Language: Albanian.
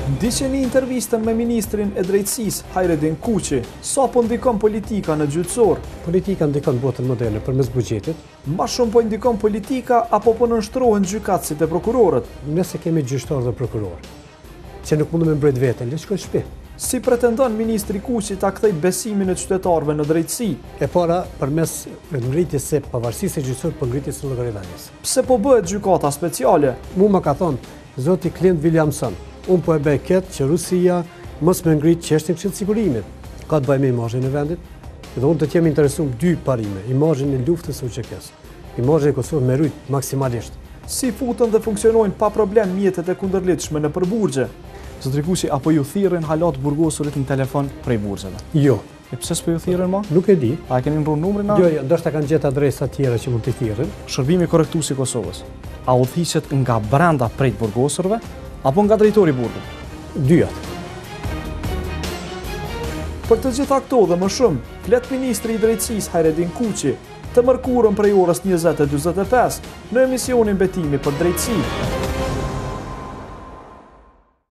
Ndiqe një intervistën me Ministrin e Drejtësisë, Hajredin Kuqi, sa po ndikon politika në gjyqësor? Politika ndikon botën moderne përmes buxhetit. Ma shumë po ndikon politika apo po nënshtrohen gjykatësit e prokurorët? Nëse kemi gjyqtarë dhe prokurorë, që nuk mundu me mbrojt veten, le shkoj shtëpi. Si pretendon Ministri Kuqi ta kthej besimin e qytetarëve në drejtësi? E para përmes ngritjes së pavarësisë së gjyqësorit për ngritjes së llogaridhjes. Pse po bëhet gjykata speciale? Mu më ka thonë zoti Clint Williamson, unë po e bëj këtë që Rusia mos me ngrit çështjen e këshillit sigurimit. Ka të bëjë me imazhin e vendit, dhe unë të jemi interesuar dy parime, imazhin e luftës së UÇK-s, imazhin e Kosovës me rujt maksimalisht. Si futen dhe funksionojnë pa problem mjetet e kundërlidhshme në përburgje? Zotri Kuqi, apo ju thirrën halat burgosurit në telefon prej burgjeve? Jo. E pse s'po ju thirrën më? Nuk e di. A keni ndruar numrin? Jo, ndoshta kanë gjetë adresa tjera që mund të thirrën. Shërbimi korrektues i Kosovës, a udhëhiqet nga brenda prej burgosurve apo nga drejtori i burgut? Dyat. Për të gjitha këto dhe më shumë, flet Ministri i Drejtësisë Hajredin Kuqi, të mërkurën prej orës 20:45 në emisionin Betimi për Drejtësi.